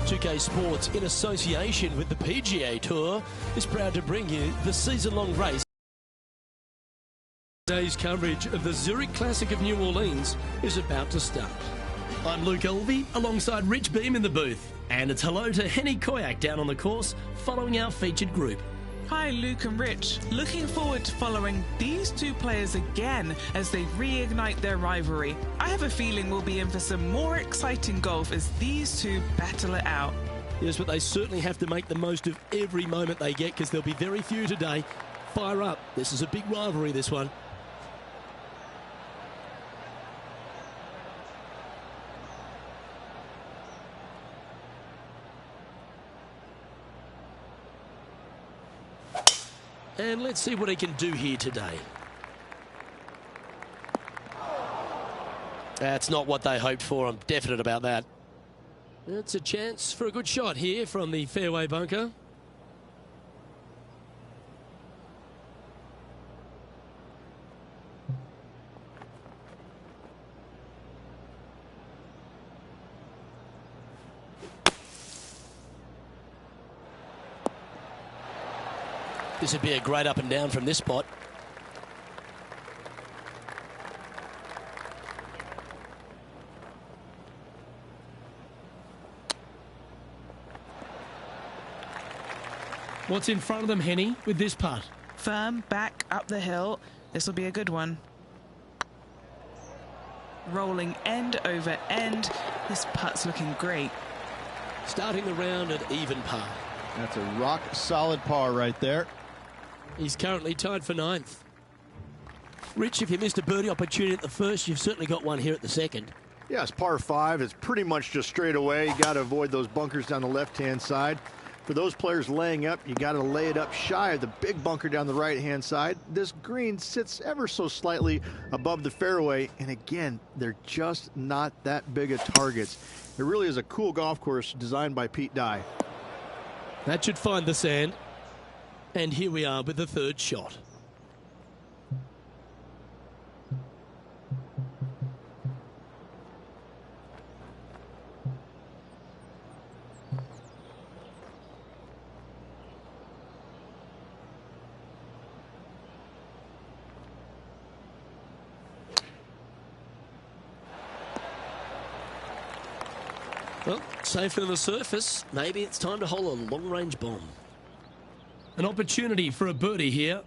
2K Sports, in association with the PGA Tour, is proud to bring you the season-long race. Today's coverage of the Zurich Classic of New Orleans is about to start. I'm Luke Elvey, alongside Rich Beam in the booth. And it's hello to Henny Koyak down on the course, following our featured group. Hi Luke and Rich, looking forward to following these two players again as they reignite their rivalry. I have a feeling we'll be in for some more exciting golf as these two battle it out. Yes, but they certainly have to make the most of every moment they get, because there'll be very few today. Fire up, this is a big rivalry, this one. And let's see what he can do here today. That's not what they hoped for, I'm definite about that. It's a chance for a good shot here from the fairway bunker. This would be a great up and down from this spot. What's in front of them, Henny, with this putt? Firm back up the hill. This will be a good one. Rolling end over end. This putt's looking great. Starting the round at even par. That's a rock solid par right there. He's currently tied for 9th. Rich, if you missed a birdie opportunity at the first, you've certainly got one here at the second. Yeah, it's par 5. It's pretty much just straight away. You got to avoid those bunkers down the left-hand side. For those players laying up, you got to lay it up shy of the big bunker down the right-hand side. This green sits ever so slightly above the fairway, and again, they're just not that big of targets. It really is a cool golf course designed by Pete Dye. That should find the sand. And here we are with the third shot. Well, safe on the surface. Maybe it's time to hole a long-range bomb. An opportunity for a birdie here.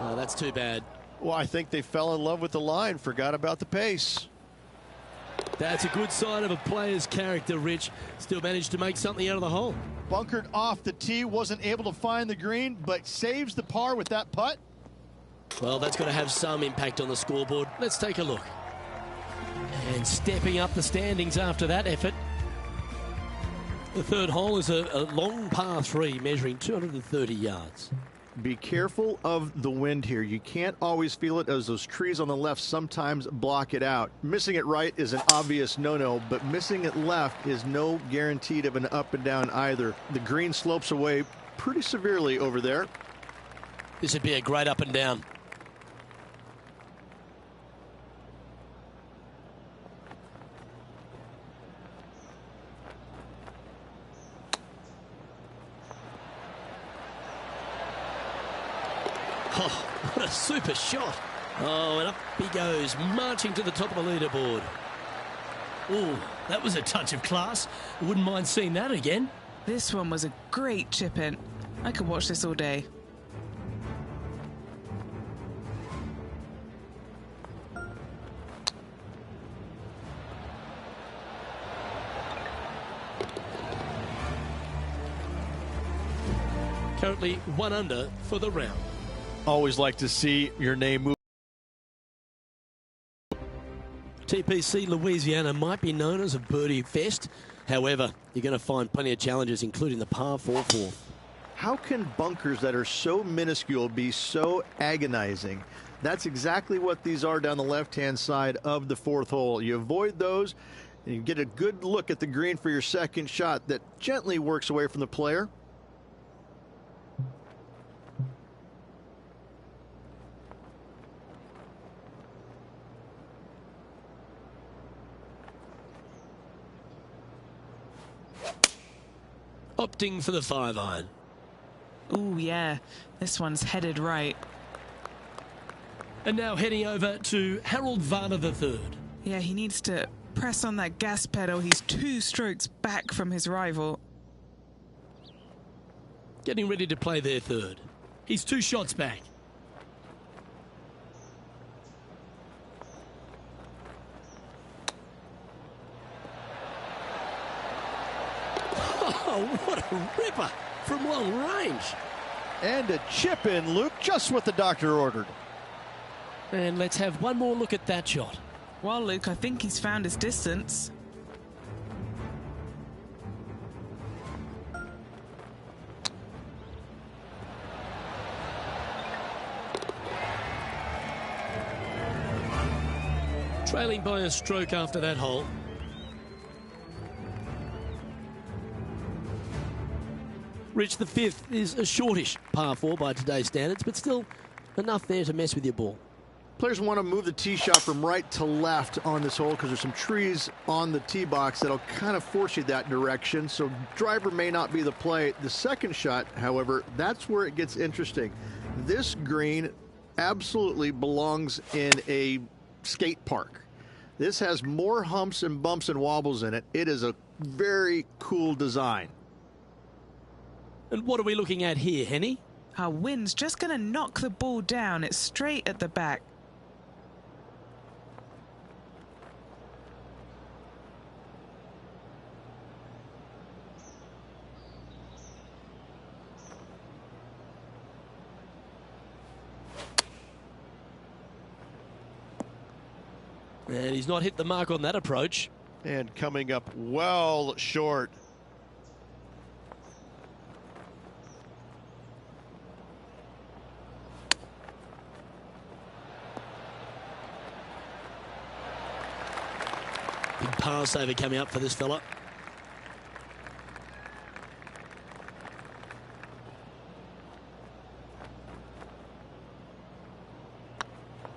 Oh, that's too bad. Well, I think they fell in love with the line, forgot about the pace. That's a good sign of a player's character, Rich. Still managed to make something out of the hole. Bunkered off the tee, wasn't able to find the green, but saves the par with that putt. Well, that's got to have some impact on the scoreboard. Let's take a look. And stepping up the standings after that effort. The third hole is a long par 3 measuring 230 yards. Be careful of the wind here. You can't always feel it, as those trees on the left sometimes block it out. Missing it right is an obvious no-no, but missing it left is no guarantee of an up and down either. The green slopes away pretty severely over there. This would be a great up and down. Oh, what a super shot. Oh, and up he goes, marching to the top of the leaderboard. Oh, that was a touch of class. Wouldn't mind seeing that again. This one was a great chip in. I could watch this all day. Currently 1 under for the round. Always like to see your name move. TPC Louisiana might be known as a birdie fest. However, you're going to find plenty of challenges, including the par 4 fourth. How can bunkers that are so minuscule be so agonizing? That's exactly what these are down the left-hand side of the 4th hole. You avoid those, and you get a good look at the green for your second shot that gently works away from the player. Opting for the 5-iron. Ooh, yeah. This one's headed right. And now heading over to Harold Varner III. Yeah, he needs to press on that gas pedal. He's 2 strokes back from his rival. Getting ready to play their third. He's 2 shots back. Oh, what a ripper from long range. And a chip in, Luke, just what the doctor ordered. And let's have one more look at that shot. Well, Luke, I think he's found his distance. Trailing by a stroke after that hole. Rich, the 5th is a shortish par 4 by today's standards, but still enough there to mess with your ball. Players want to move the tee shot from right to left on this hole because there's some trees on the tee box that'll kind of force you that direction, so driver may not be the play. The second shot, however, that's where it gets interesting. This green absolutely belongs in a skate park. This has more humps and bumps and wobbles in it. It is a very cool design. And what are we looking at here, Henny? Our wind's just going to knock the ball down. It's straight at the back. And he's not hit the mark on that approach. And coming up well short. Big par saver coming up for this fella.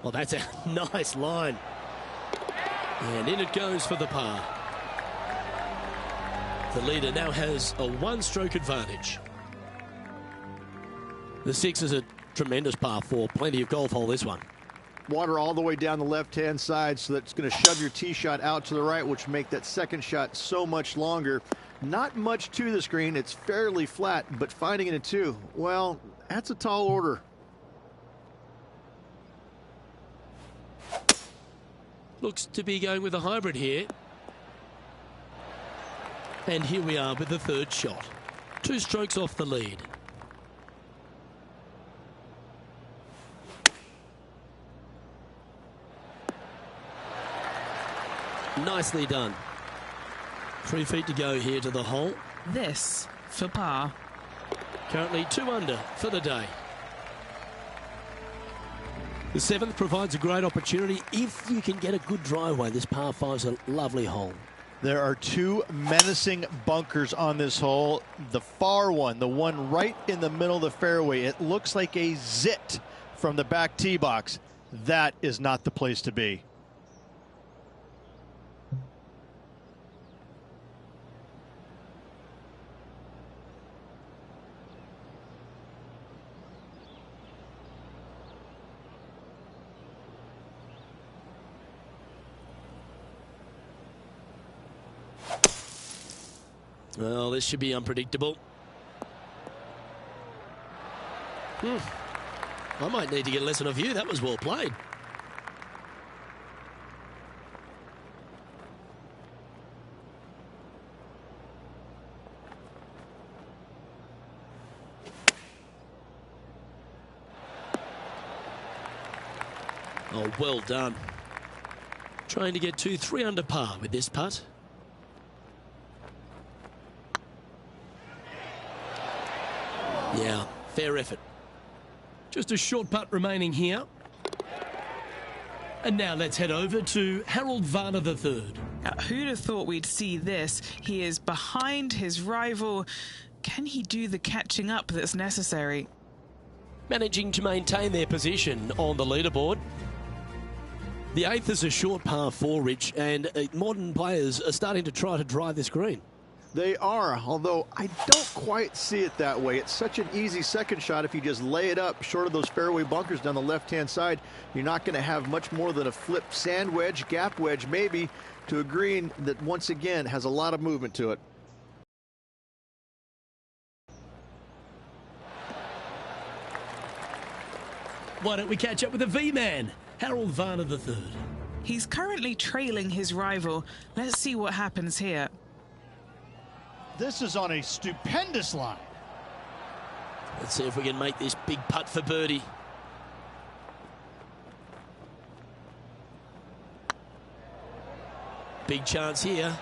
Well, that's a nice line. And in it goes for the par. The leader now has a 1-stroke advantage. The 6 is a tremendous par 4. Plenty of golf hole, this one. water all the way down the left-hand side, so that's going to shove your tee shot out to the right, which will make that second shot so much longer. Not much to this green. It's fairly flat, but finding it a 2, well, that's a tall order. Looks to be going with a hybrid here. And here we are with the third shot. 2 strokes off the lead. Nicely done. 3 feet to go here to the hole. This for par. Currently 2 under for the day. The 7th provides a great opportunity if you can get a good driveway. This par 5's a lovely hole. There are 2 menacing bunkers on this hole. The far one, the one right in the middle of the fairway, it looks like a zit from the back tee box. That is not the place to be. Well, this should be unpredictable. I might need to get a lesson of you. That was well played. Oh, well done. Trying to get 3 under par with this putt. Yeah, fair effort. Just a short putt remaining here. And now let's head over to Harold Varner III. Who'd have thought we'd see this? He is behind his rival. Can he do the catching up that's necessary? Managing to maintain their position on the leaderboard. The 8th is a short par 4, Rich, and modern players are starting to try to drive this green. They are, although I don't quite see it that way. It's such an easy second shot. If you just lay it up short of those fairway bunkers down the left-hand side, you're not going to have much more than a flip sand wedge, gap wedge maybe, to a green that once again has a lot of movement to it. Why don't we catch up with the V-man, Harold Varner III. He's currently trailing his rival. Let's see what happens here. This is on a stupendous line. Let's see if we can make this big putt for birdie. Big chance here.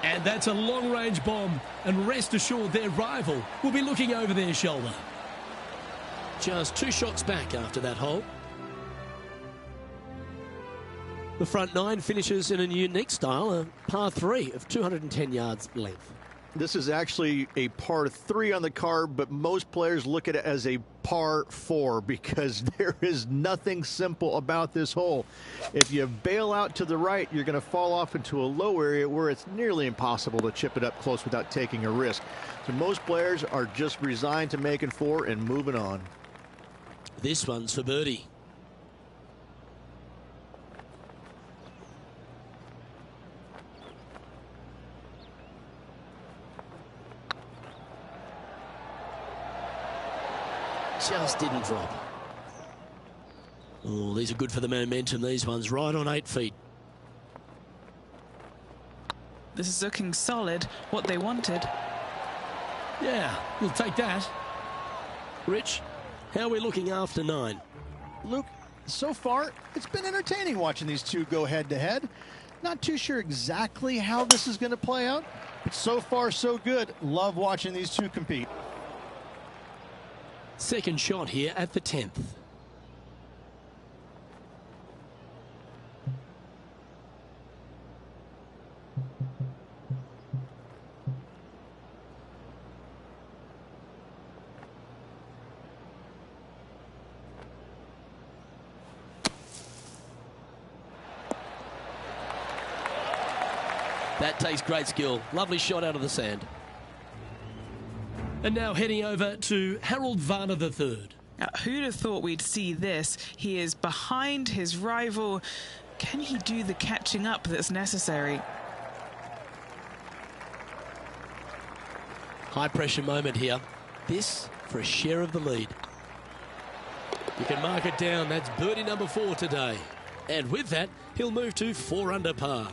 And that's a long-range bomb. And rest assured their rival will be looking over their shoulder. Just 2 shots back after that hole. The front 9 finishes in a unique style, a par 3 of 210 yards length. This is actually a par 3 on the card, but most players look at it as a par 4 because there is nothing simple about this hole. If you bail out to the right, you're going to fall off into a low area where it's nearly impossible to chip it up close without taking a risk. So most players are just resigned to making 4 and moving on. This one's for birdie. Just didn't drop. Oh, these are good for the momentum, these ones, right on 8 feet. This is looking solid, what they wanted. Yeah, we'll take that. Rich, how are we looking after 9? Luke, so far, it's been entertaining watching these 2 go head-to-head. Not too sure exactly how this is going to play out, but so far, so good. Love watching these 2 compete. Second shot here at the 10th. That takes great skill. Lovely shot out of the sand. And now heading over to Harold Varner III. Who'd have thought we'd see this? He is behind his rival. Can he do the catching up that's necessary? High pressure moment here. This for a share of the lead. You can mark it down. That's birdie number 4 today. And with that, he'll move to 4 under par.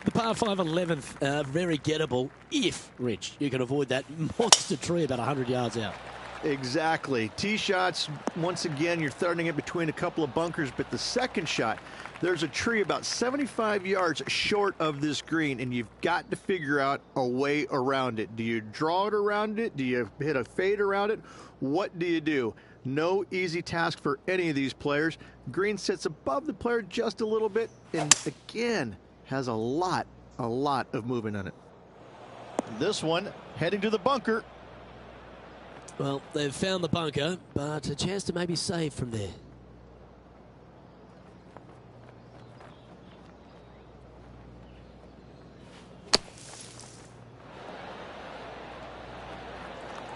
The par 5 11th, very gettable if, Rich, you can avoid that monster tree about 100 yards out. Exactly. Tee shots, once again, you're throwing it between a couple of bunkers, but the second shot, there's a tree about 75 yards short of this green, and you've got to figure out a way around it. Do you draw it around it? Do you hit a fade around it? What do you do? No easy task for any of these players. Green sits above the player just a little bit, and again, has a lot of movement on it. This one heading to the bunker. Well, they've found the bunker, but a chance to maybe save from there.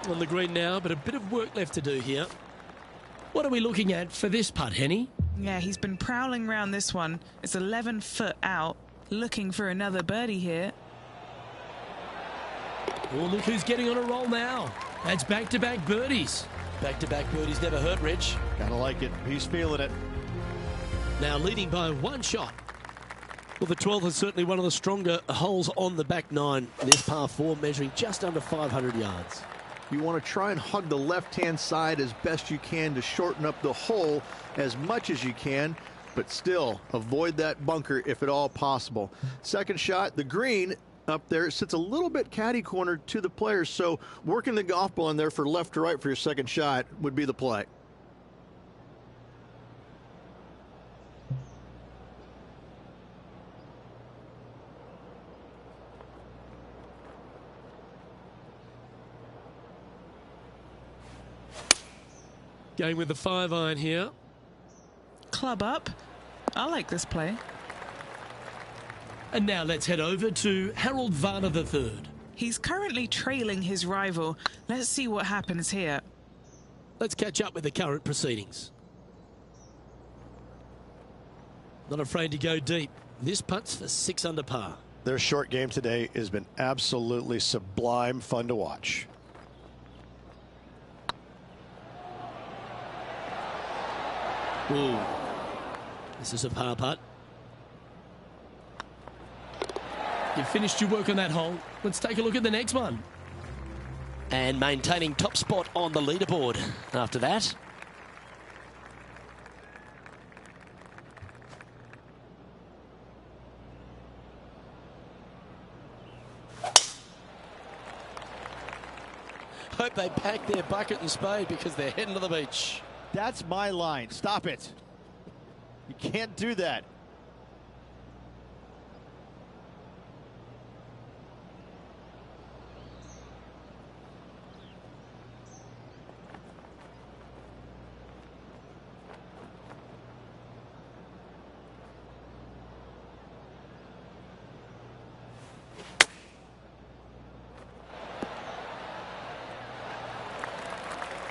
On the green now, but a bit of work left to do here. What are we looking at for this putt, Henny? Yeah, he's been prowling around this one. It's 11 foot out, looking for another birdie here. Oh, look who's getting on a roll now. That's back-to-back birdies. Back-to-back birdies never hurt, Rich. Gotta like it. He's feeling it. Now leading by 1 shot. Well, the 12th is certainly one of the stronger holes on the back 9. This par 4 measuring just under 500 yards. You want to try and hug the left-hand side as best you can to shorten up the hole as much as you can, but still avoid that bunker if at all possible. Second shot, the green up there, it sits a little bit caddy cornered to the players, so working the golf ball in there for left to right for your second shot would be the play. Going with the 5-iron here. Club up. I like this play. And now let's head over to Harold Varner III. He's currently trailing his rival. Let's see what happens here. Let's catch up with the current proceedings. Not afraid to go deep. This putt's for 6 under par. Their short game today has been absolutely sublime fun to watch. Ooh. This is a par putt. You've finished your work on that hole. Let's take a look at the next one. And maintaining top spot on the leaderboard after that. Hope they pack their bucket and spade because they're heading to the beach. That's my line. Stop it. You can't do that.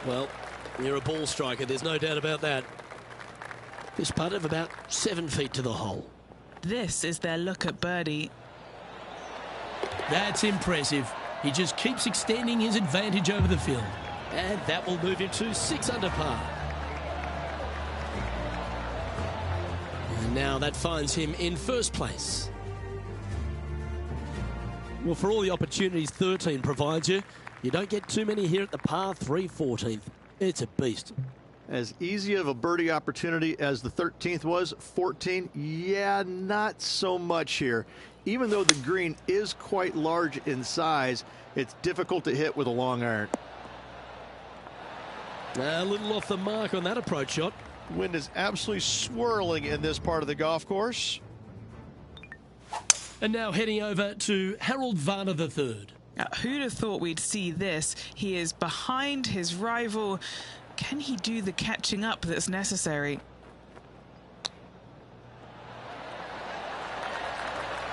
Well, you're a ball striker, there's no doubt about that. This putt of about 7 feet to the hole. This is their look at birdie. That's impressive. He just keeps extending his advantage over the field. And that will move him to 6 under par. And now that finds him in first place. Well, for all the opportunities 13 provides you, you don't get too many here at the par 3 14th. It's a beast. As easy of a birdie opportunity as the 13th was, 14, yeah, not so much here. Even though the green is quite large in size, it's difficult to hit with a long iron. A little off the mark on that approach shot. Wind is absolutely swirling in this part of the golf course. And now heading over to Harold Varner III. Who'd have thought we'd see this? He is behind his rival. Can he do the catching up that's necessary?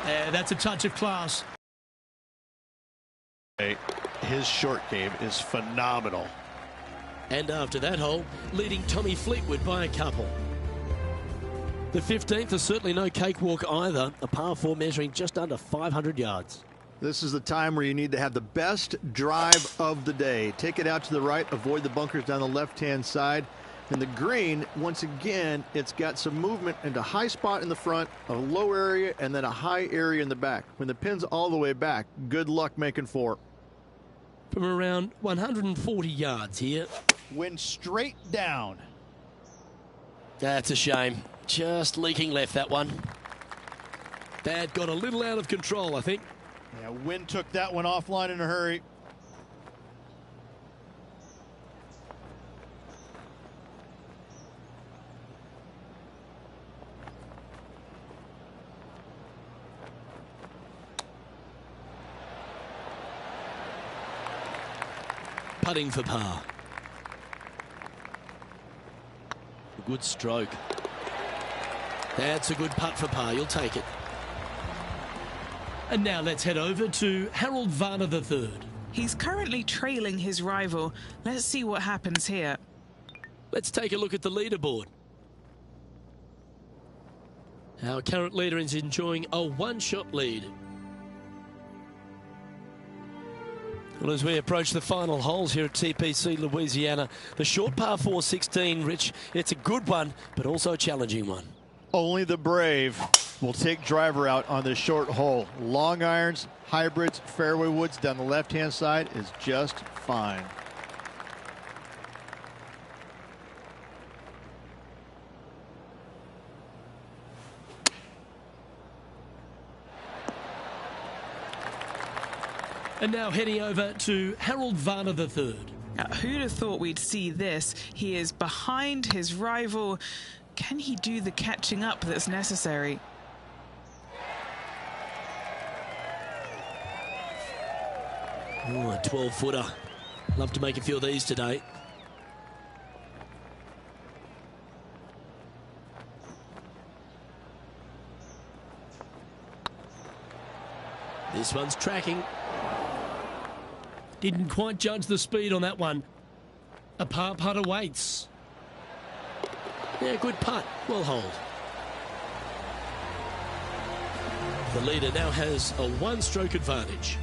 Yeah, that's a touch of class. His short game is phenomenal. And after that hole, leading Tommy Fleetwood by a couple. The 15th is certainly no cakewalk either, a par 4 measuring just under 500 yards. This is the time where you need to have the best drive of the day. Take it out to the right, avoid the bunkers down the left-hand side. And the green, once again, it's got some movement into a high spot in the front, a low area, and then a high area in the back. When the pin's all the way back, good luck making 4. From around 140 yards here. Wind straight down. That's a shame. Just leaking left, that one. That got a little out of control, I think. Yeah, wind took that one offline in a hurry. Putting for par. A good stroke. That's a good putt for par. You'll take it. And now let's head over to Harold Varner III. He's currently trailing his rival. Let's see what happens here. Let's take a look at the leaderboard. Our current leader is enjoying a one-shot lead. Well, as we approach the final holes here at TPC Louisiana, the short par 4 16, Rich, it's a good one, but also a challenging one. Only the brave will take driver out on this short hole. Long irons, hybrids, fairway woods down the left-hand side is just fine. And now heading over to Harold Varner III. Who'd have thought we'd see this? He is behind his rival. Can he do the catching up that's necessary? Oh, a 12-footer. Love to make a few of these today. This one's tracking. Didn't quite judge the speed on that one. A par putt awaits. Yeah, good putt. Well hold. The leader now has a one-stroke advantage.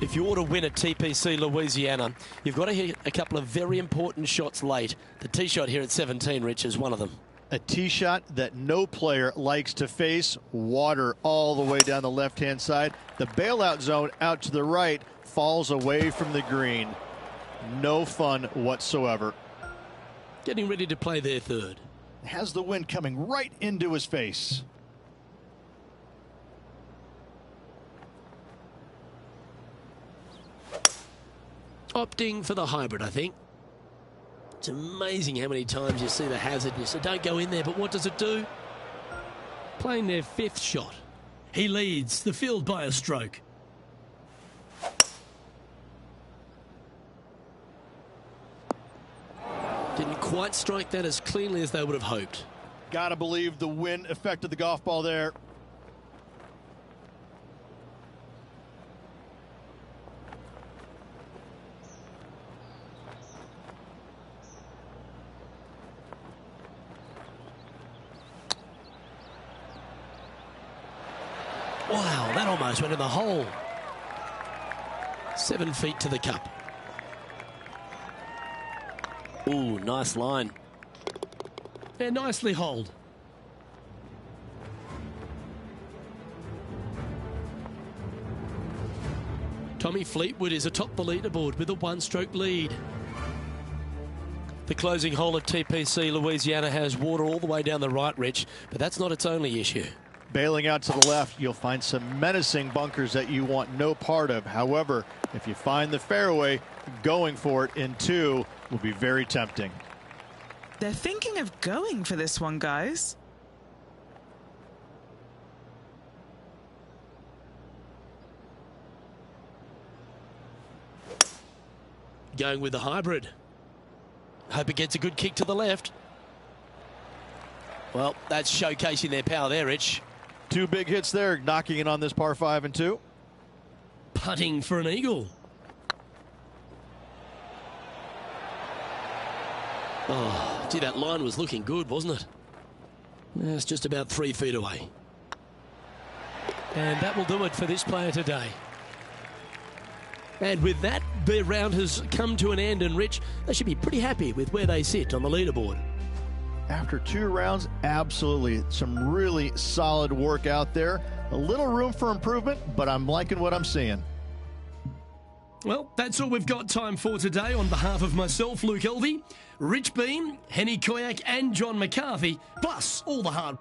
If you ought to win at TPC Louisiana, you've got to hit a couple of very important shots late. The tee shot here at 17, Rich, is one of them. A tee shot that no player likes to face. Water all the way down the left-hand side. The bailout zone out to the right falls away from the green. No fun whatsoever. Getting ready to play their third. Has the wind coming right into his face. Opting for the hybrid, I think. It's amazing how many times you see the hazard and you say, don't go in there, but what does it do? Playing their 5th shot. He leads the field by a stroke. Didn't quite strike that as cleanly as they would have hoped. Gotta believe the wind affected the golf ball there. Wow, that almost went in the hole. 7 feet to the cup. Ooh, nice line. Yeah, nicely holed. Tommy Fleetwood is atop the leaderboard with a one-stroke lead. The closing hole at TPC Louisiana has water all the way down the right, Rich, but that's not its only issue. Bailing out to the left, you'll find some menacing bunkers that you want no part of. However, if you find the fairway, going for it in 2 will be very tempting. They're thinking of going for this one, guys. Going with the hybrid. Hope it gets a good kick to the left. Well, that's showcasing their power there, Rich. 2 big hits there, knocking it on this par 5 and 2. Putting for an eagle. Oh, gee, that line was looking good, wasn't it? It's just about 3 feet away. And that will do it for this player today. And with that, their round has come to an end, and Rich, they should be pretty happy with where they sit on the leaderboard. After 2 rounds, absolutely some really solid work out there. A little room for improvement, but I'm liking what I'm seeing. Well, that's all we've got time for today. On behalf of myself, Luke Elvey, Rich Beam, Henny Koyak and John McCarthy, plus all the hard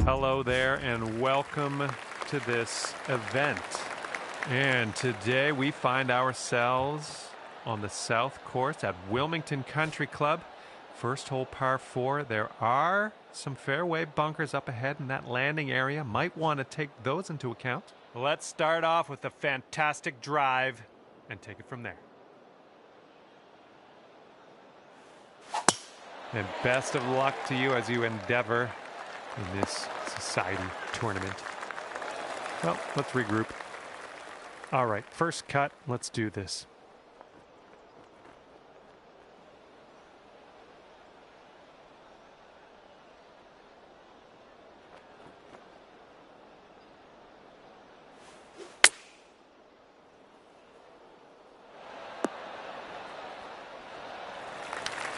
Hello there and welcome to this event. And today we find ourselves on the south course at Wilmington Country Club. First hole par 4. There are some fairway bunkers up ahead in that landing area. Might want to take those into account. Let's start off with a fantastic drive and take it from there. And best of luck to you as you endeavor in this society tournament. Well, let's regroup. All right, first cut. Let's do this.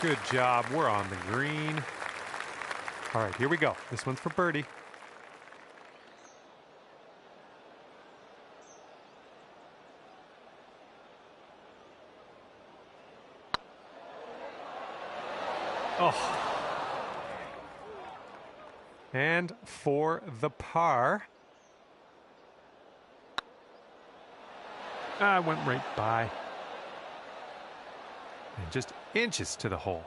Good job. We're on the green. All right, here we go. This one's for birdie. Oh. And for the par. I went right by. And just inches to the hole.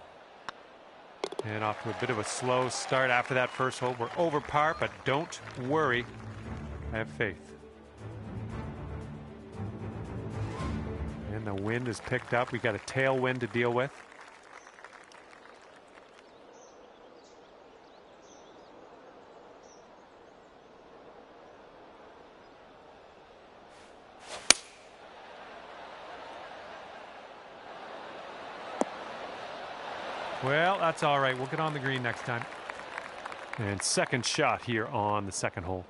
And off to a bit of a slow start after that first hole. We're over par, but don't worry. I have faith. And the wind is picked up. We got a tailwind to deal with. Well, that's all right. We'll get on the green next time. And second shot here on the second hole.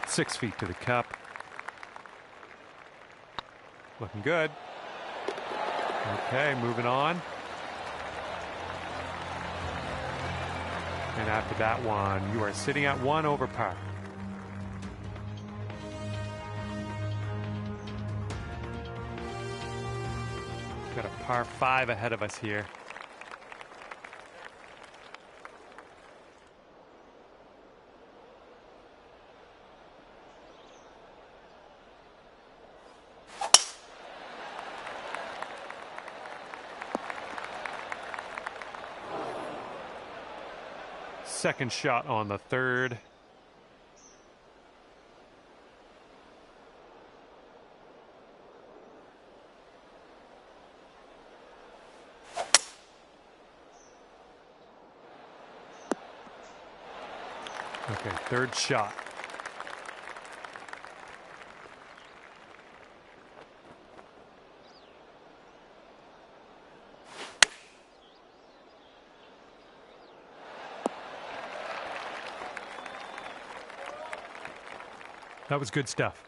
Six feet to the cup. Looking good. Okay, moving on. And after that one, you are sitting at 1 over par. Got a par 5 ahead of us here. Second shot on the third. Okay, third shot. That was good stuff.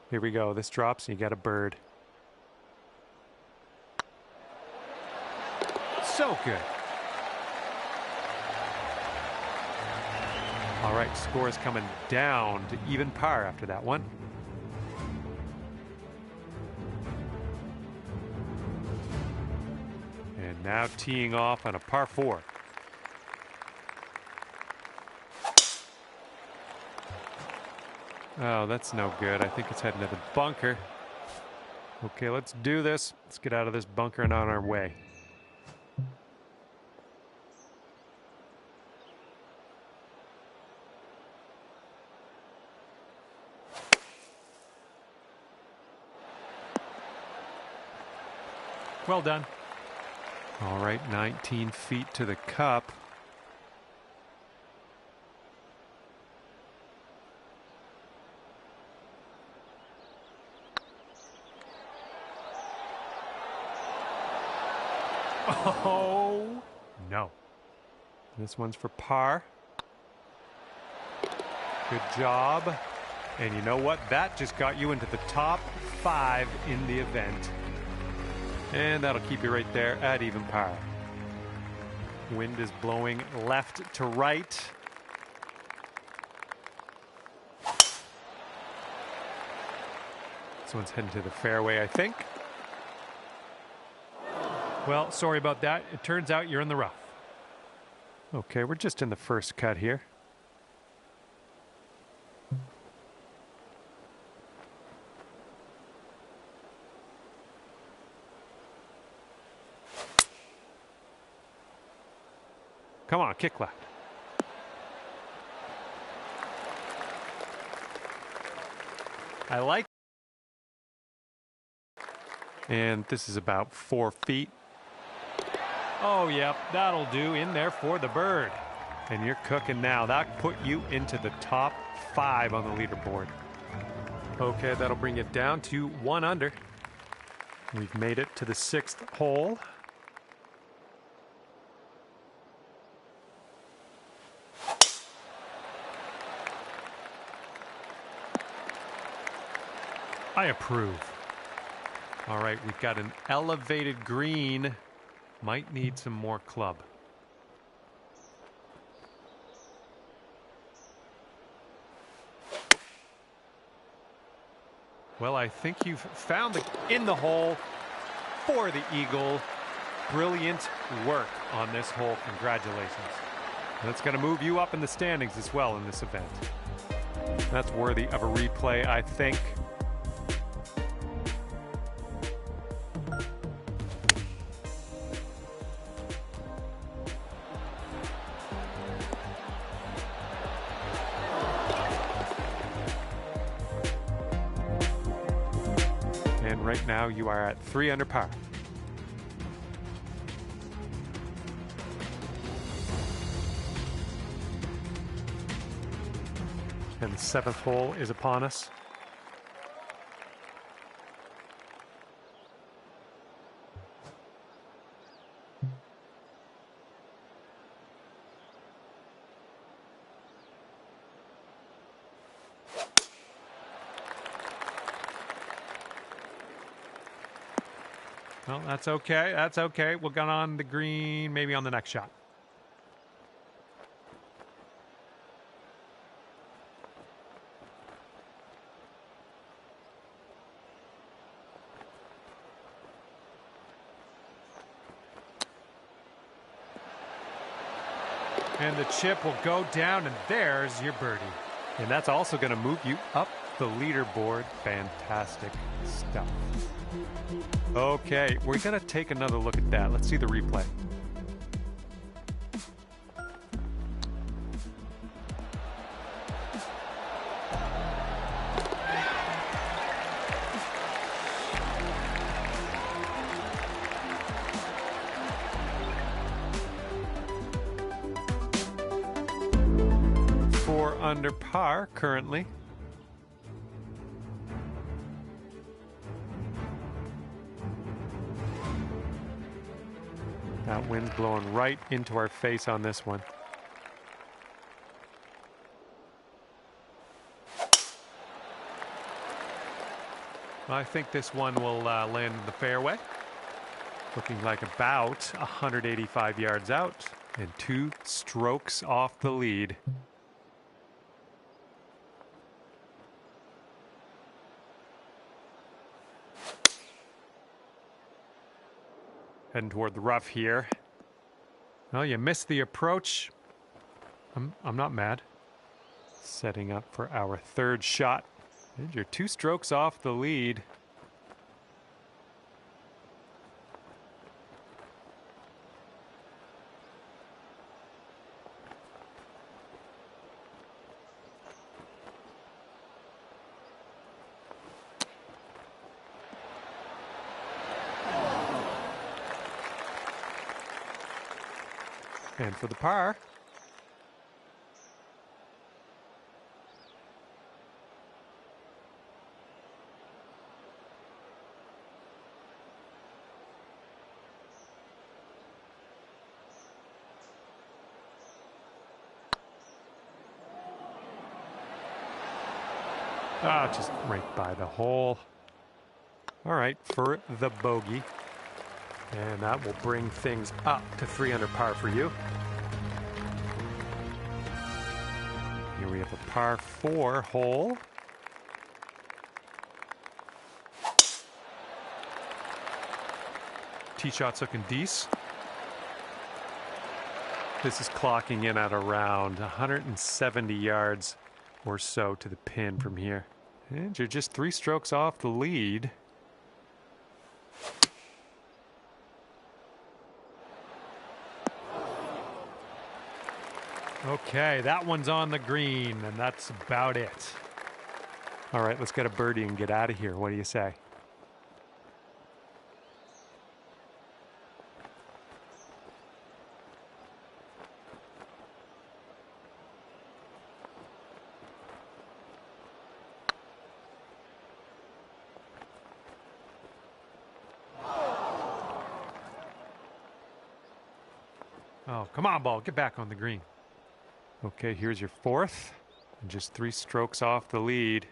Here we go. This drops and you got a bird. So good. All right, score is coming down to even par after that one. And now teeing off on a par 4. Oh, that's no good. I think it's heading to the bunker. Okay, let's do this. Let's get out of this bunker and on our way. Well done. All right, 19 feet to the cup. Oh, no. This one's for par. Good job. And you know what? That just got you into the top 5 in the event. And that'll keep you right there at even par. Wind is blowing left to right. This one's heading to the fairway, I think. Well, sorry about that. It turns out you're in the rough. Okay, we're just in the first cut here. Come on, kick left. I like. And this is about 4 feet. Oh, yep, that'll do. In there for the bird. And you're cooking now. That put you into the top 5 on the leaderboard. Okay, that'll bring it down to 1 under. We've made it to the 6th hole. I approve. All right, we've got an elevated green. Might need some more club. Well, I think you've found in the hole for the eagle. Brilliant work on this hole. Congratulations. That's going to move you up in the standings as well in this event. That's worthy of a replay, I think. Right now you are at 3 under par. And the 7th hole is upon us. Well, that's okay. That's okay. We'll get on the green maybe on the next shot. And the chip will go down, and there's your birdie. And that's also going to move you up the leaderboard. Fantastic stuff. Okay, we're going to take another look at that. Let's see the replay. Four under par currently. That wind's blowing right into our face on this one. I think this one will land in the fairway. Looking like about 185 yards out and 2 strokes off the lead. Heading toward the rough here. Well, you missed the approach. I'm not mad. Setting up for our 3rd shot. And you're 2 strokes off the lead. And for the par. Ah, just right by the hole. All right, for the bogey. And that will bring things up to 3 under par for you. Here we have a par 4 hole. Tee shot's looking decent. This is clocking in at around 170 yards or so to the pin from here. And you're just 3 strokes off the lead. Okay, that one's on the green, and that's about it. All right, let's get a birdie and get out of here. What do you say? Oh, come on, ball. Get back on the green. Okay, here's your 4th. And just 3 strokes off the lead.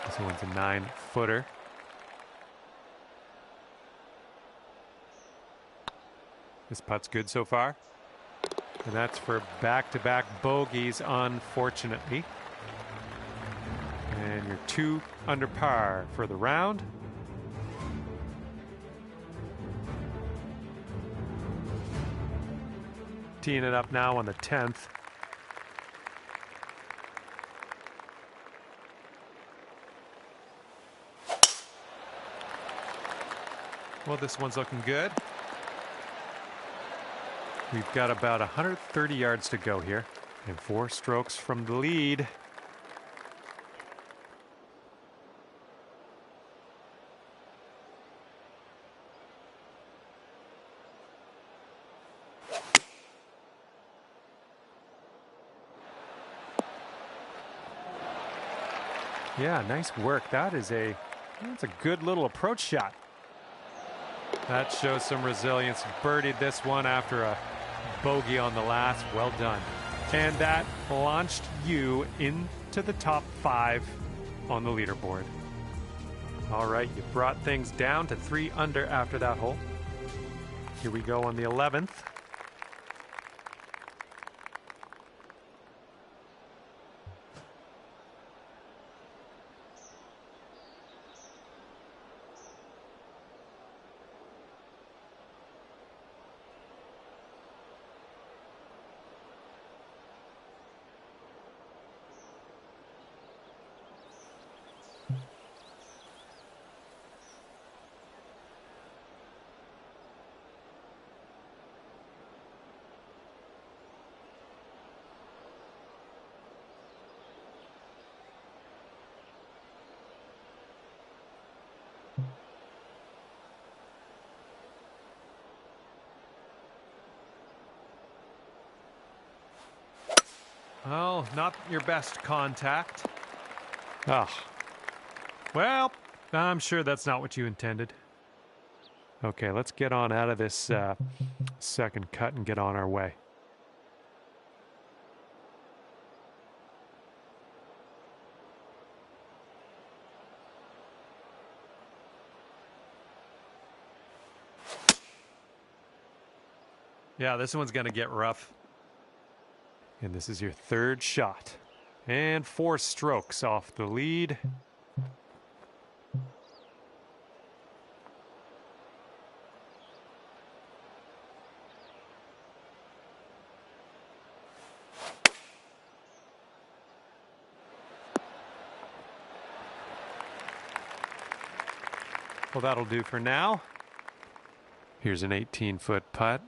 This one's a 9-footer. This putt's good so far. And that's for back-to-back bogeys, unfortunately. And you're 2 under par for the round. Teeing it up now on the 10th. Well, this one's looking good. We've got about 130 yards to go here, and 4 strokes from the lead. Yeah, nice work. That's a good little approach shot. That shows some resilience. Birdied this one after a bogey on the last. Well done. And that launched you into the top 5 on the leaderboard. All right, you brought things down to 3 under after that hole. Here we go on the 11th. Oh, not your best contact. Oh. Well, I'm sure that's not what you intended. Okay, let's get on out of this second cut and get on our way. Yeah, this one's going to get rough. And this is your 3rd shot. And 4 strokes off the lead. Well, that'll do for now. Here's an 18-foot putt.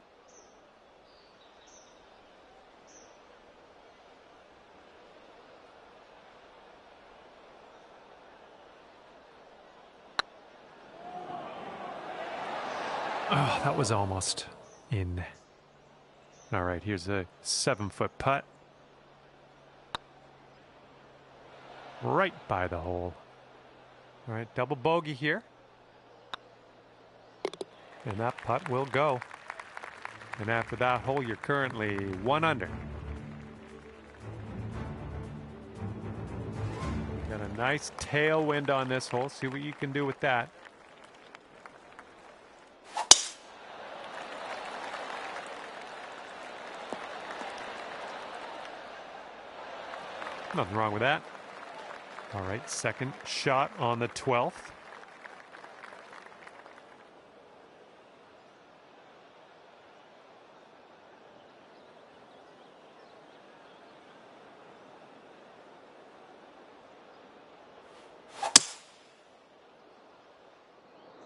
Oh, that was almost in. All right, here's a 7-foot putt. Right by the hole. All right, double bogey here. And that putt will go. And after that hole, you're currently 1 under. Got a nice tailwind on this hole. See what you can do with that. Nothing wrong with that. All right, second shot on the 12th.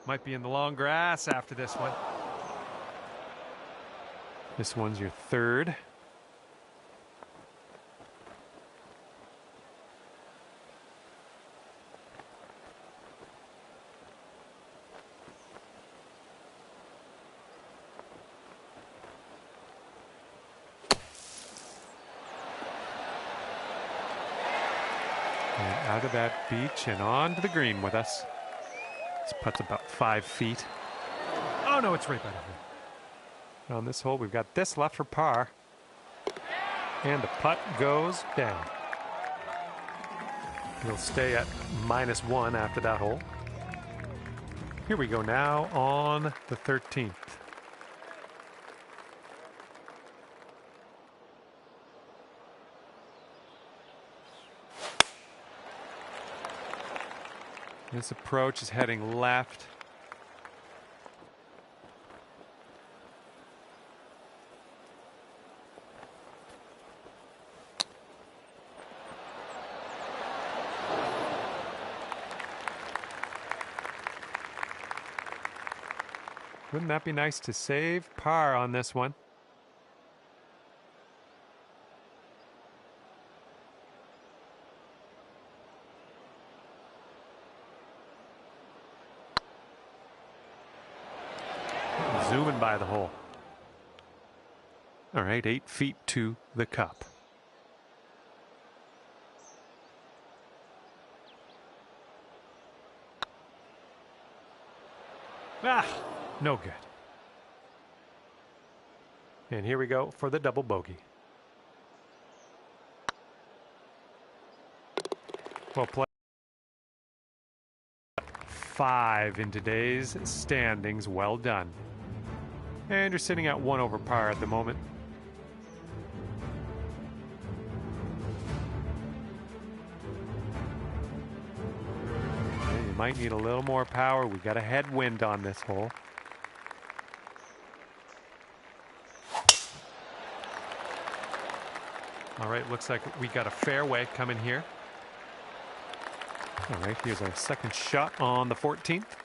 Might be in the long grass after this one. This one's your third. And out of that beach and onto the green with us. This putt's about 5 feet. Oh no, it's right by the hole. On this hole, we've got this left for par. And the putt goes down. He'll stay at -1 after that hole. Here we go now on the 13th. This approach is heading left. Wouldn't that be nice to save par on this one? Zooming by the hole. All right, 8 feet to the cup. Ah, no good. And here we go for the double bogey. Well played. 5 in today's standings. Well done. And you're sitting at 1 over par at the moment. Okay, you might need a little more power. We got a headwind on this hole. All right, looks like we got a fairway coming here. All right, here's our second shot on the 14th.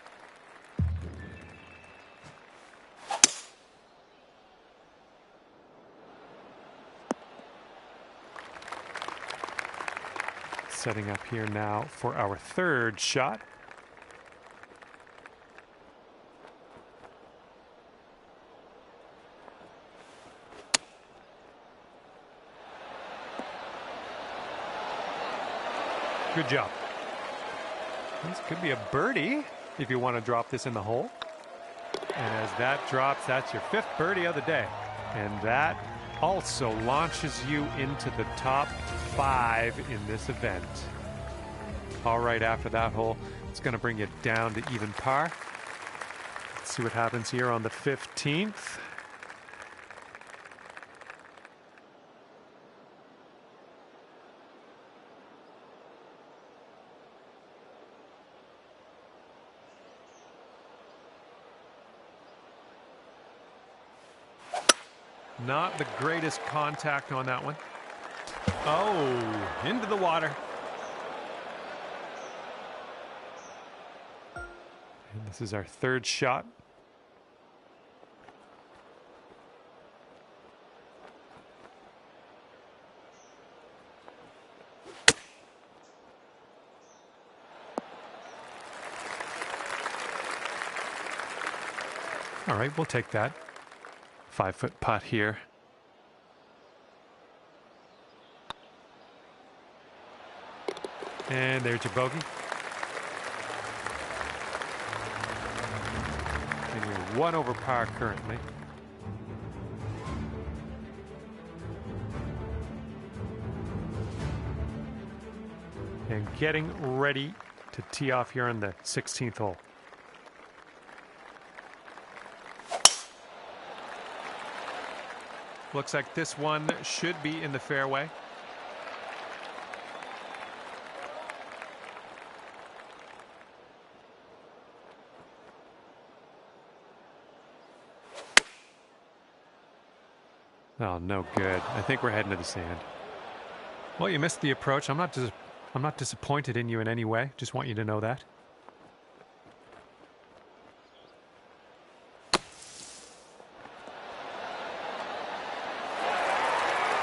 Setting up here now for our third shot. Good job. This could be a birdie if you want to drop this in the hole. And as that drops, that's your 5th birdie of the day. And that also launches you into the top 5 in this event. All right, after that hole, it's going to bring you down to even par. Let's see what happens here on the 15th. Not the greatest contact on that one. Oh, into the water. And this is our third shot. All right, we'll take that. 5-foot putt here. And there's your bogey. And you're 1 over par currently. and getting ready to tee off here on the 16th hole. Looks like this one should be in the fairway. Oh, no good. I think we're heading to the sand. Well, you missed the approach. I'm not disappointed in you in any way. Just want you to know that.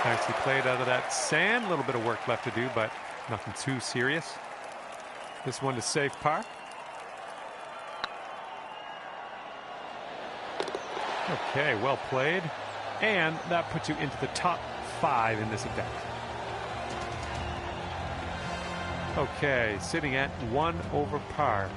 Nicely played out of that sand. A little bit of work left to do, but nothing too serious. This one to safe par. Okay, well played. And that puts you into the top 5 in this event. Okay, sitting at 1 over par.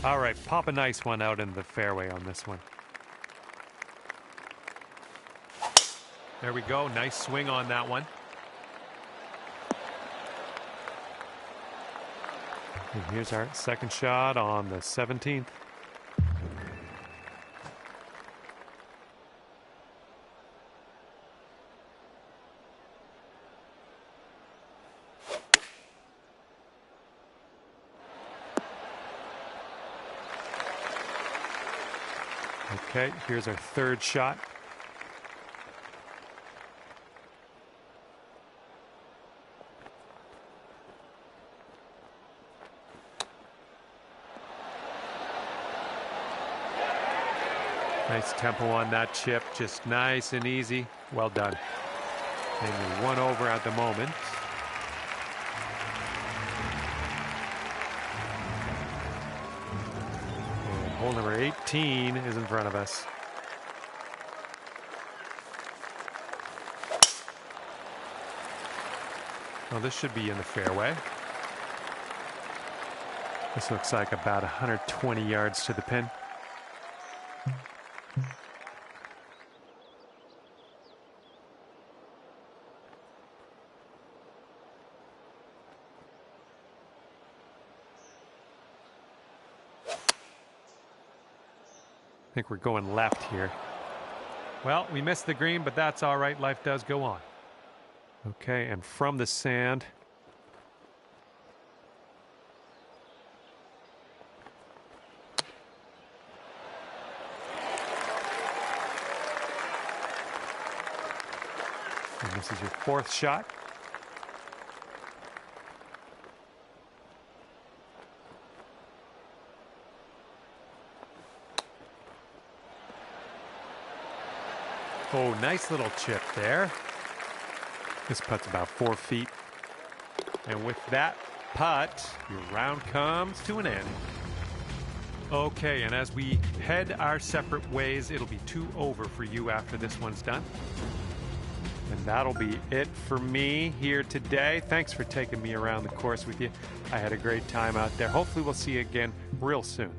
All right, pop a nice one out in the fairway on this one. There we go, nice swing on that one. And here's our second shot on the 17th. Okay, here's our third shot. Nice tempo on that chip, just nice and easy. Well done. And you're 1 over at the moment. And hole number 18 is in front of us. Well, this should be in the fairway. This looks like about 120 yards to the pin. I think we're going left here. Well, we missed the green, but that's all right. Life does go on. Okay, and from the sand. And this is your 4th shot. Oh, nice little chip there. This putt's about 4 feet. And with that putt, your round comes to an end. Okay, and as we head our separate ways, it'll be 2 over for you after this one's done. And that'll be it for me here today. Thanks for taking me around the course with you. I had a great time out there. Hopefully we'll see you again real soon.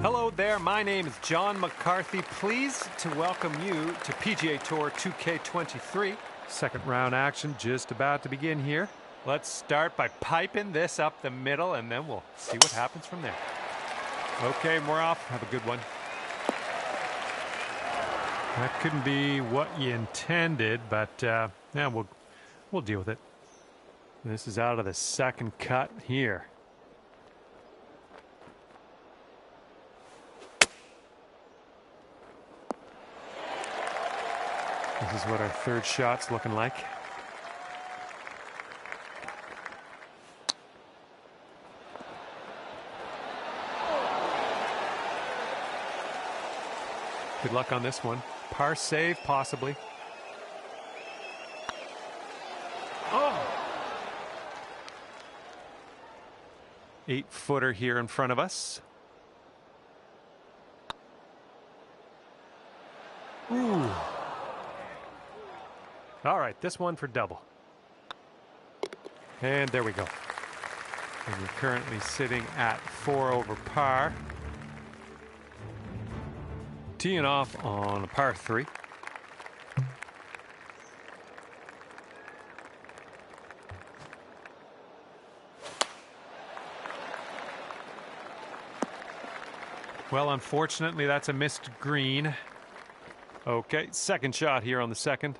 Hello there, my name is John McCarthy. Pleased to welcome you to PGA Tour 2K23. Second round action just about to begin here. Let's start by piping this up the middle and then we'll see what happens from there. Okay, we're off. Have a good one. That couldn't be what you intended, but yeah, we'll deal with it. This is out of the second cut here. This is what our third shot's looking like. Good luck on this one. Par save, possibly. Oh! 8-footer here in front of us. Ooh. All right, this one for double. And there we go. And you're currently sitting at 4 over par. Teeing off on a par 3. Well, unfortunately, that's a missed green. Okay, second shot here on the second.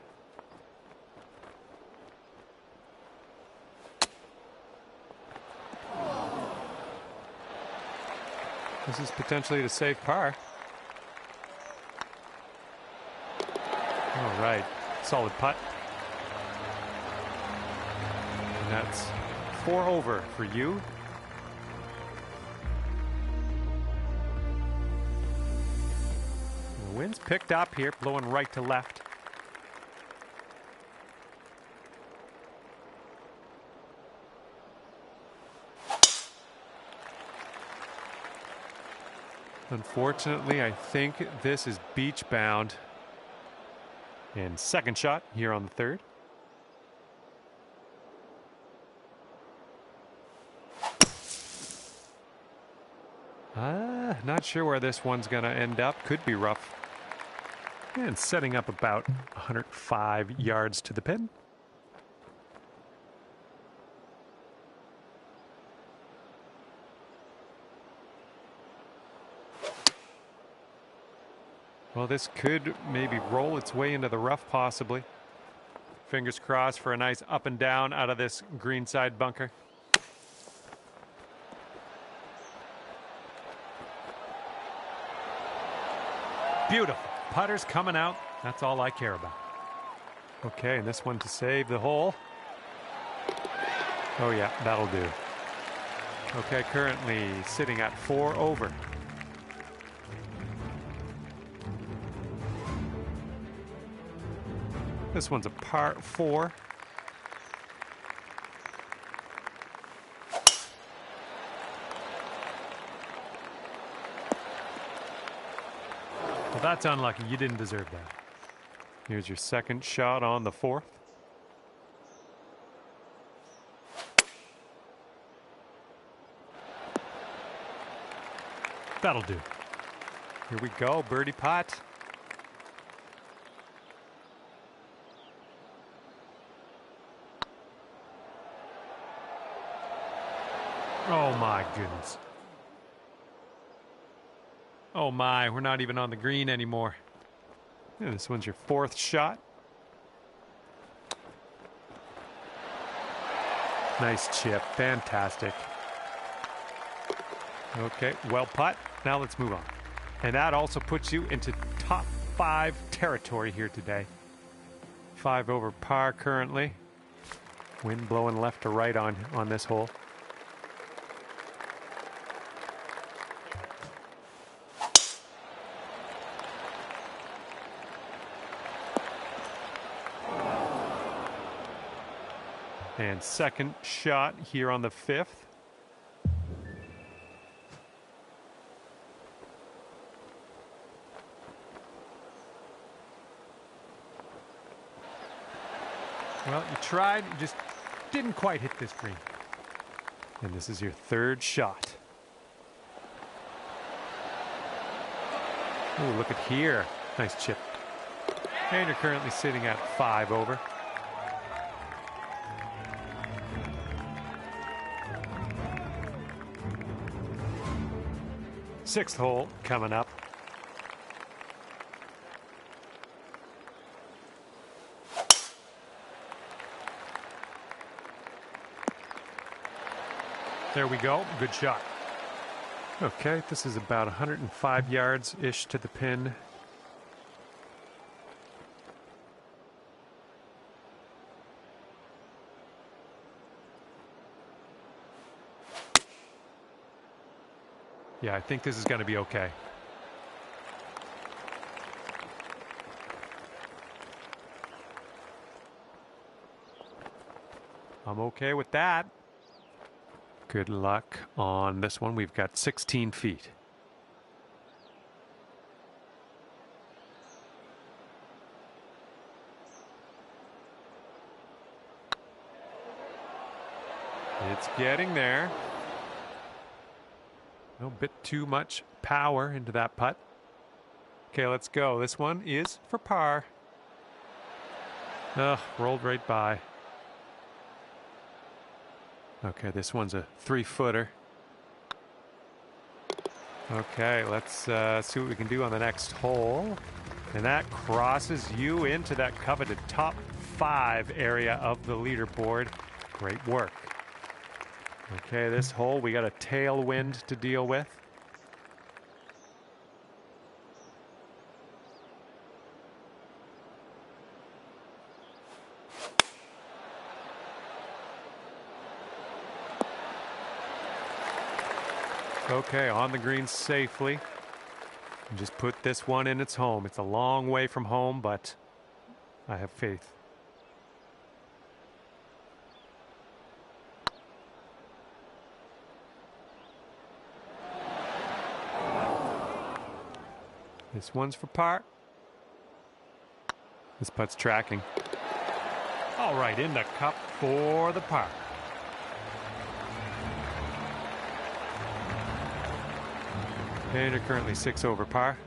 This is potentially to save par. All right, solid putt. And that's 4 over for you. The wind's picked up here, blowing right to left. Unfortunately, I think this is beach bound. And second shot here on the third. Not sure where this one's going to end up. Could be rough. And setting up about 105 yards to the pin. Well, this could maybe roll its way into the rough, possibly. Fingers crossed for a nice up and down out of this greenside bunker. Beautiful. Putter's coming out. That's all I care about. Okay, and this one to save the hole. Oh, yeah, that'll do. Okay, currently sitting at 4 over. This one's a par 4. Well, that's unlucky. You didn't deserve that. Here's your second shot on the 4th. That'll do. Here we go, birdie putt. Oh my goodness. Oh my, we're not even on the green anymore. Yeah, this one's your 4th shot. Nice chip, fantastic. Okay, well putt. Now let's move on. And that also puts you into top 5 territory here today. 5 over par currently. Wind blowing left to right on this hole. And second shot here on the 5th. Well, you tried, you just didn't quite hit this green. And this is your 3rd shot. Oh, look at here. Nice chip. And you're currently sitting at 5 over. Sixth hole coming up. There we go. Good shot. Okay, this is about 105 yards-ish to the pin. Yeah, I think this is going to be okay. I'm okay with that. Good luck on this one. We've got 16 feet. It's getting there. A bit too much power into that putt. Okay, let's go. This one is for par. Ugh, rolled right by. Okay, this one's a 3-footer. Okay, let's see what we can do on the next hole. And that crosses you into that coveted top 5 area of the leaderboard. Great work. Okay, this hole, we got a tailwind to deal with. Okay, on the green safely. And just put this one in its home. It's a long way from home, but I have faith. This one's for par. This putt's tracking. All right, in the cup for the par. And you're currently 6 over par.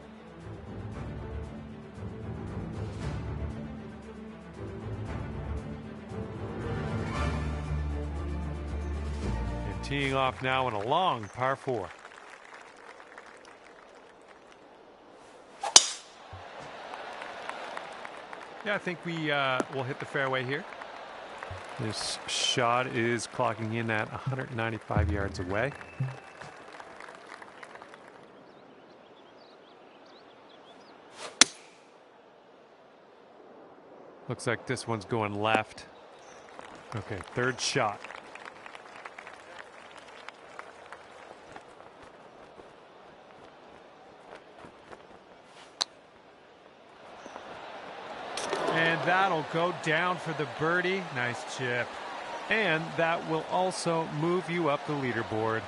And teeing off now in a long par 4. Yeah, I think we will hit the fairway here. This shot is clocking in at 195 yards away. Looks like this one's going left. Okay, third shot. And that'll go down for the birdie. Nice chip. And that will also move you up the leaderboard.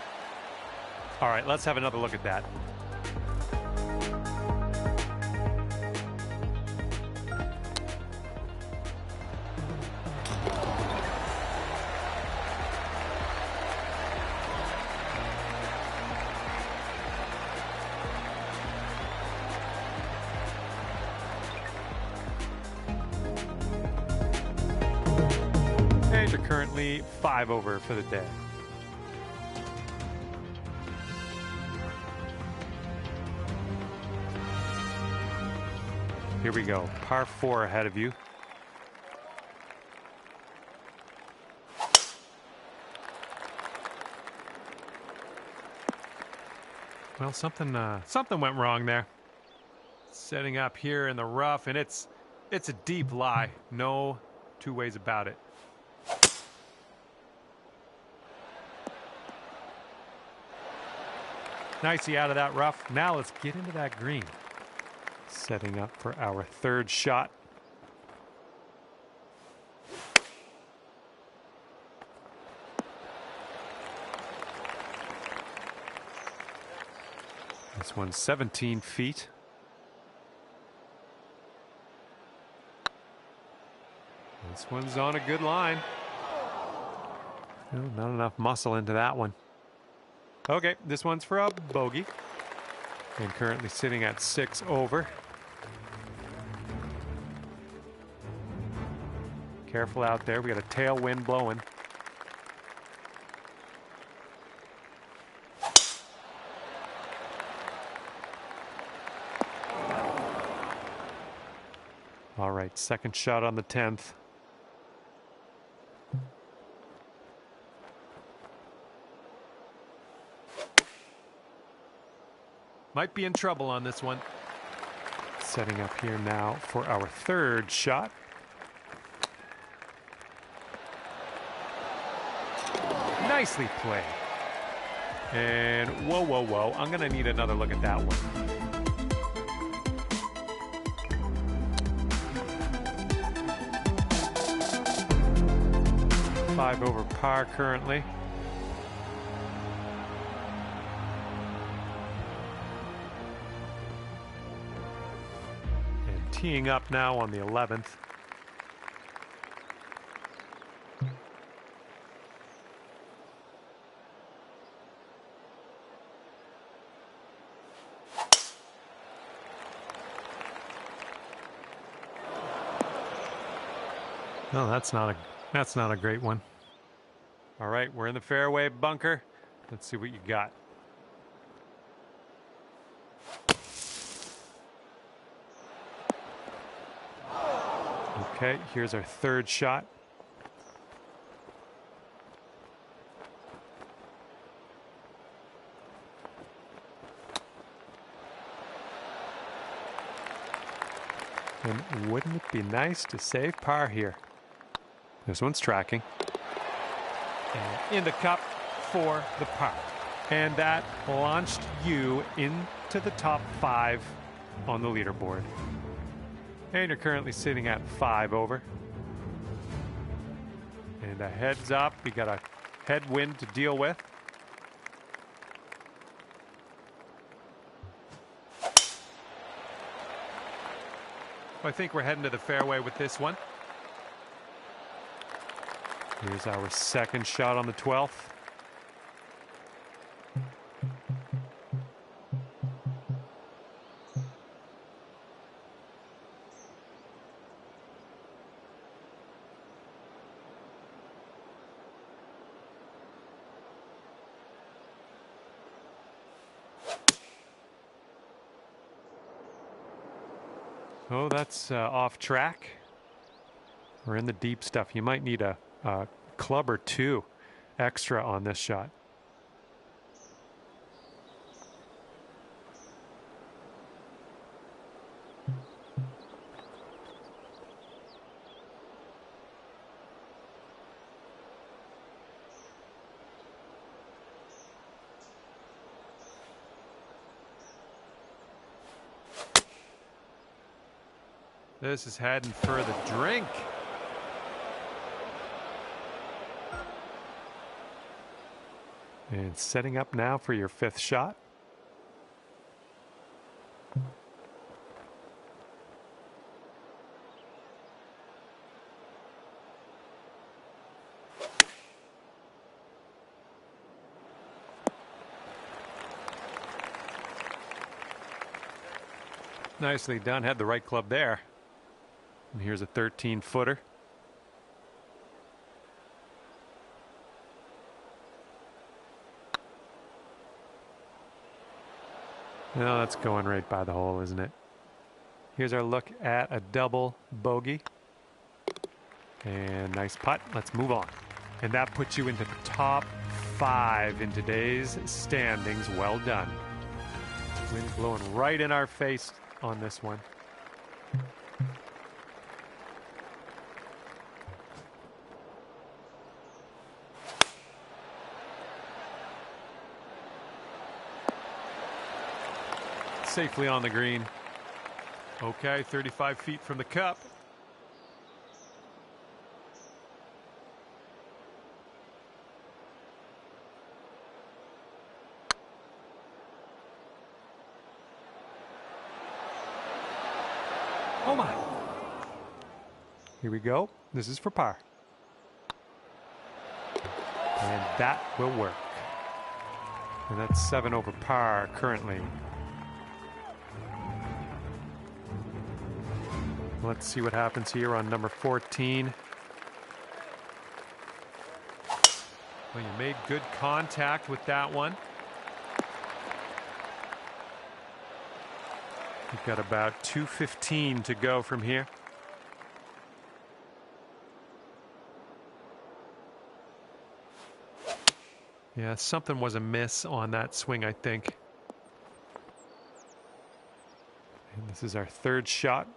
All right, let's have another look at that. You're currently 5 over for the day. Here we go. Par 4 ahead of you. Well, something went wrong there. Setting up here in the rough, and it's a deep lie. No two ways about it. Nicely out of that rough. Now let's get into that green. Setting up for our third shot. This one's 17 feet. This one's on a good line. Oh, not enough muscle into that one. Okay, this one's for a bogey. And currently sitting at 6 over. Careful out there. We got a tailwind blowing. All right, second shot on the 10th. Might be in trouble on this one. Setting up here now for our third shot. Nicely played. And whoa, whoa, whoa. I'm going to need another look at that one. Five over par currently. Teeing up now on the 11th. Oh, that's not a great one. All right, we're in the fairway bunker. Let's see what you got. Okay, here's our third shot. And wouldn't it be nice to save par here? This one's tracking. And in the cup for the par. And that launched you into the top 5 on the leaderboard. And you're currently sitting at 5 over. And a heads up, you got a headwind to deal with. I think we're heading to the fairway with this one. Here's our second shot on the 12th. Oh, that's off track. We're in the deep stuff. You might need a club or 2 extra on this shot. This is heading for the drink. And setting up now for your 5th shot. Nicely done. Had the right club there. And here's a 13-footer. No, that's going right by the hole, isn't it? Here's our look at a double bogey. And nice putt. Let's move on. And that puts you into the top 5 in today's standings. Well done. Wind blowing right in our face on this one. Safely on the green. Okay, 35 feet from the cup. Oh my. Here we go. This is for par. And that will work. And that's 7 over par currently. Let's see what happens here on number 14. Well, you made good contact with that one. You've got about 215 to go from here. Yeah, something was amiss on that swing, I think. And this is our 3rd shot.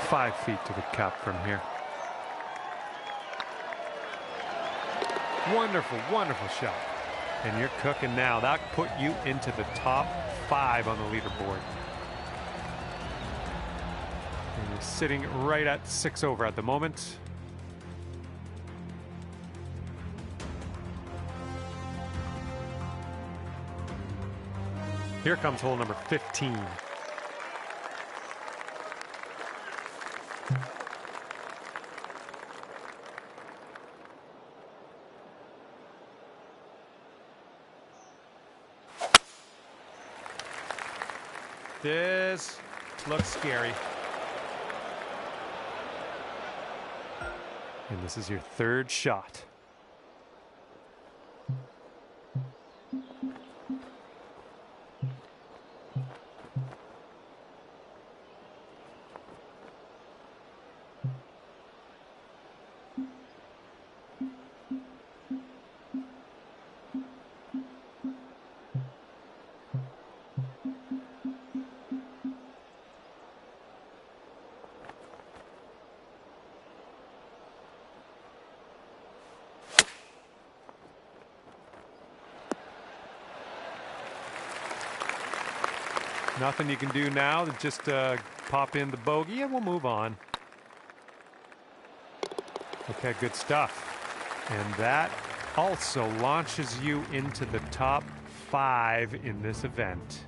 Five feet to the cup from here. Wonderful, wonderful shot. And you're cooking now. That put you into the top 5 on the leaderboard. And you're sitting right at 6 over at the moment. Here comes hole number 15. This looks scary. And this is your third shot. Nothing you can do now to just pop in the bogey and we'll move on. Okay, good stuff. And that also launches you into the top 5 in this event.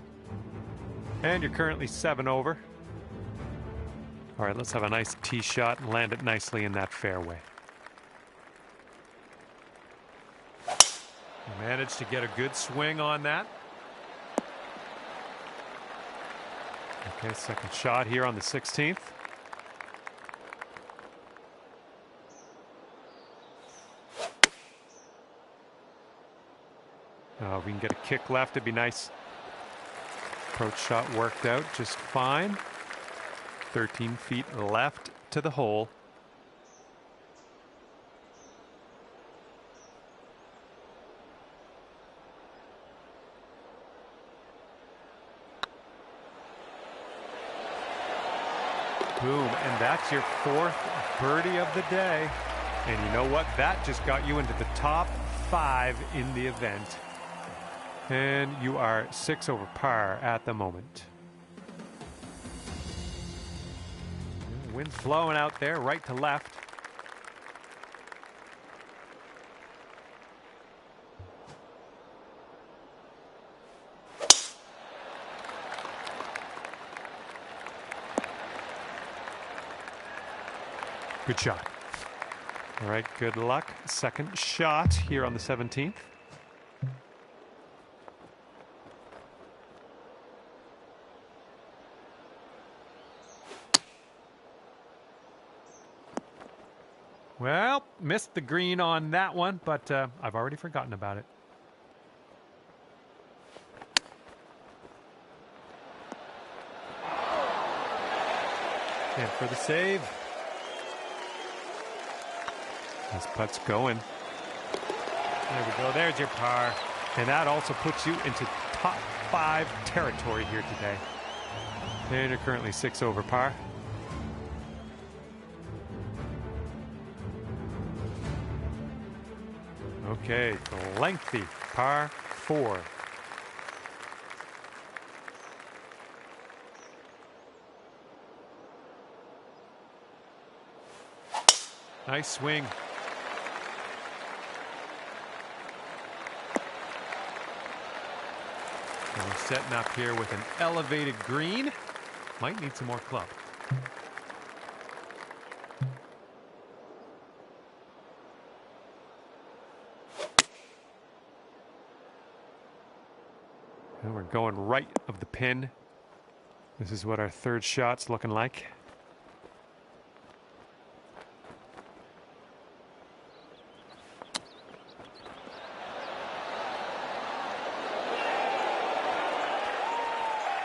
And you're currently 7 over. All right, let's have a nice tee shot and land it nicely in that fairway. You managed to get a good swing on that. Okay, second shot here on the 16th. If we can get a kick left, it'd be nice. Approach shot worked out just fine. 13 feet left to the hole. Boom, and that's your 4th birdie of the day. And you know what? That just got you into the top 5 in the event. And you are 6 over par at the moment. Wind's flowing out there, right to left. Good shot. All right, good luck. Second shot here on the 17th. Well, missed the green on that one, but I've already forgotten about it. And for the save. This putt's going. There we go. There's your par. And that also puts you into top 5 territory here today. And you're currently 6 over par. Okay, the lengthy par 4. Nice swing. And we're setting up here with an elevated green. Might need some more club. And we're going right of the pin. This is what our third shot's looking like.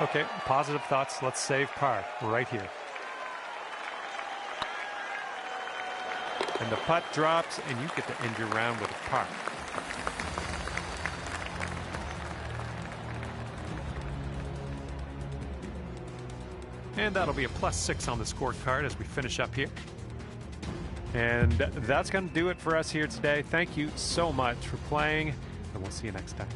Okay, positive thoughts. Let's save par right here. And the putt drops, and you get to end your round with a par. And that'll be a +6 on the scorecard as we finish up here. And that's going to do it for us here today. Thank you so much for playing, and we'll see you next time.